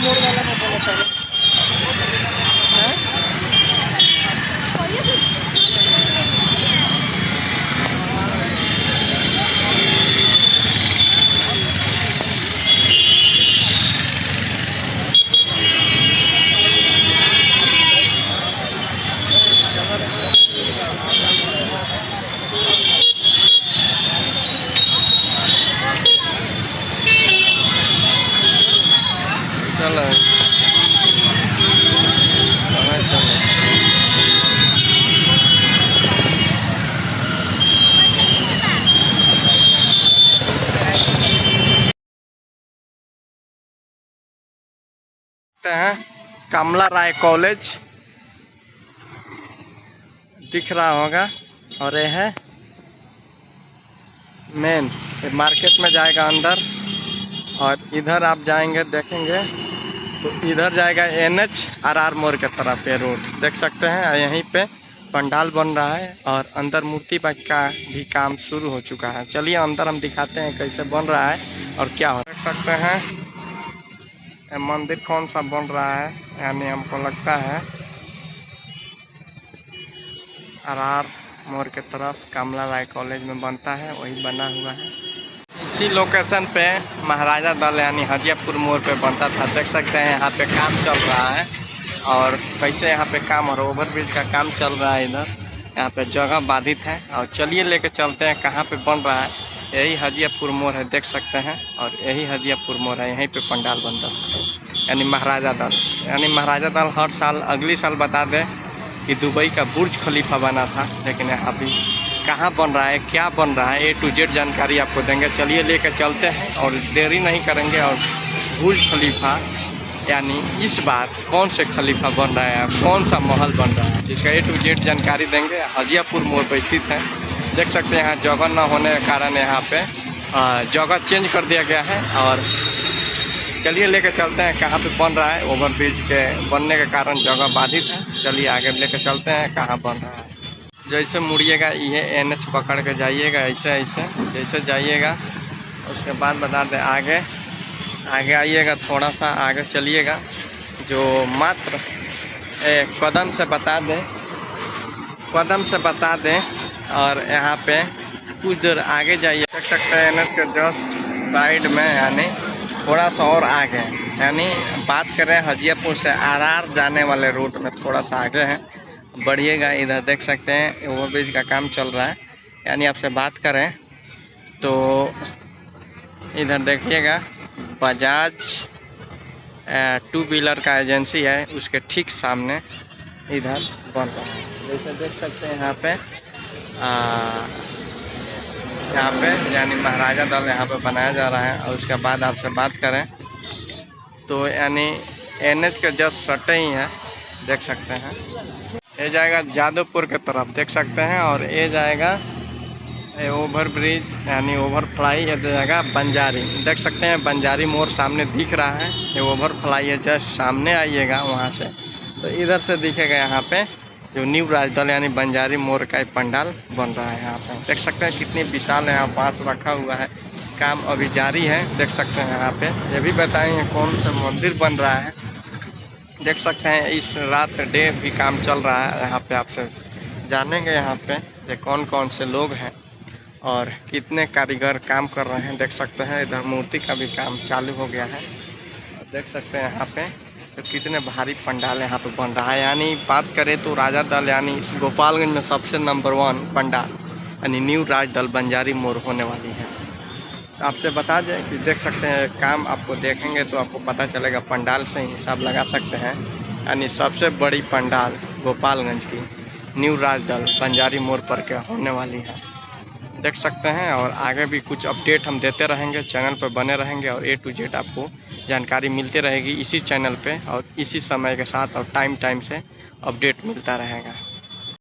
मोड़ वाला में बोला पहले। चलो हैं कमला राय कॉलेज दिख रहा होगा, और ये है मेन मार्केट में जाएगा अंदर। और इधर आप जाएंगे देखेंगे तो इधर जाएगा NH RR मोड़ के तरफ। ये रोड देख सकते हैं, यहीं पे पंडाल बन रहा है और अंदर मूर्ति का भी काम शुरू हो चुका है। चलिए अंदर हम दिखाते हैं कैसे बन रहा है और क्या हो। देख सकते हैं मंदिर कौन सा बन रहा है, यानी हमको लगता है RR मोड़ के तरफ कमला राय कॉलेज में बनता है, वही बना हुआ है। इसी लोकेशन पे महाराजा दल यानी हजियापुर मोड़ पे बनता था। देख सकते हैं यहाँ पे काम चल रहा है और कैसे यहाँ पे काम और ओवरब्रिज का काम चल रहा है। इधर यहाँ पे जगह बाधित है और चलिए लेके चलते हैं कहाँ पे बन रहा है। यही हजियापुर मोड़ है, देख सकते हैं, और यही हजियापुर मोड़ है, यहीं पे पंडाल बनता था यानी महाराजा दल। यानी महाराजा दल हर साल, अगली साल बता दें कि दुबई का बुर्ज खलीफा बना था, लेकिन यहाँ भी कहाँ बन रहा है, क्या बन रहा है, A to Z जानकारी आपको देंगे। चलिए लेकर चलते हैं और देरी नहीं करेंगे। और बुर्ज खलीफा यानी इस बार कौन से खलीफा बन रहा है, कौन सा महल बन रहा है, जिसका A to Z जानकारी देंगे। हजियापुर मोड़ पर स्थित है, देख सकते हैं। यहाँ जगह न होने के कारण यहाँ पे जगह चेंज कर दिया गया है। और चलिए लेकर चलते हैं कहाँ पे बन रहा है। ओवरब्रिज के बनने के कारण जगह बाधित है। चलिए आगे लेकर चलते हैं कहाँ बन रहा है। जैसे मुड़िएगा ये NH पकड़ के जाइएगा, ऐसे ऐसे जैसे जाइएगा। उसके बाद बता दें आगे आइएगा, थोड़ा सा आगे चलिएगा, जो मात्र कदम से बता दें और यहाँ पे कुछ देर आगे जाइए। देख सकते हैं NH के जस्ट साइड में, यानी थोड़ा सा और आगे, यानी बात करें हजियापुर से RR जाने वाले रूट में थोड़ा सा आगे है, बढ़िएगा। इधर देख सकते हैं ओवरब्रिज का काम चल रहा है। यानी आपसे बात करें तो इधर देखिएगा बजाज 2 व्हीलर का एजेंसी है, उसके ठीक सामने इधर बन रहा है। जैसे देख सकते हैं यहाँ पे यानी महाराजा दल यहाँ पे बनाया जा रहा है। और उसके बाद आपसे बात करें तो यानी NH के जस्ट सटे ही है, देख सकते हैं। ये जाएगा जादवपुर के तरफ, देख सकते हैं, और ये जाएगा ओवरब्रिज यानी ओवरफ्लाई, ये जाएगा बंजारी। देख सकते हैं बंजारी मोड़ सामने दिख रहा है, ये ओवरफ्लाई है। जस्ट सामने आइएगा वहाँ से तो इधर से दिखेगा यहाँ पे जो न्यू राजदल यानी बंजारी मोड़ का पंडाल बन रहा है। यहाँ पे देख सकते हैं कितनी विशाल है, यहाँ पास रखा हुआ है, काम अभी जारी है। देख सकते हैं यहाँ पे ये भी बताएंगे कौन सा मंदिर बन रहा है। देख सकते हैं इस रात डे भी काम चल रहा है। यहाँ पे आपसे जानेंगे यहाँ पे ये कौन कौन से लोग हैं और कितने कारीगर काम कर रहे हैं। देख सकते हैं इधर मूर्ति का भी काम चालू हो गया है। देख सकते हैं यहाँ पे तो कितने भारी पंडाल यहाँ पे बन रहा है। यानी बात करें तो राजा दल यानी गोपालगंज में सबसे नंबर 1 पंडाल यानी न्यू राज दल बंजारी मोड़ होने वाली है। आपसे बता दें कि देख सकते हैं काम आपको देखेंगे तो आपको पता चलेगा, पंडाल से ही हिसाब लगा सकते हैं। यानी सबसे बड़ी पंडाल गोपालगंज की न्यू राजदल बंजारी मोड़ पर क्या होने वाली है, देख सकते हैं। और आगे भी कुछ अपडेट हम देते रहेंगे, चैनल पर बने रहेंगे और A to Z आपको जानकारी मिलती रहेगी इसी चैनल पे और इसी समय के साथ और टाइम से अपडेट मिलता रहेगा।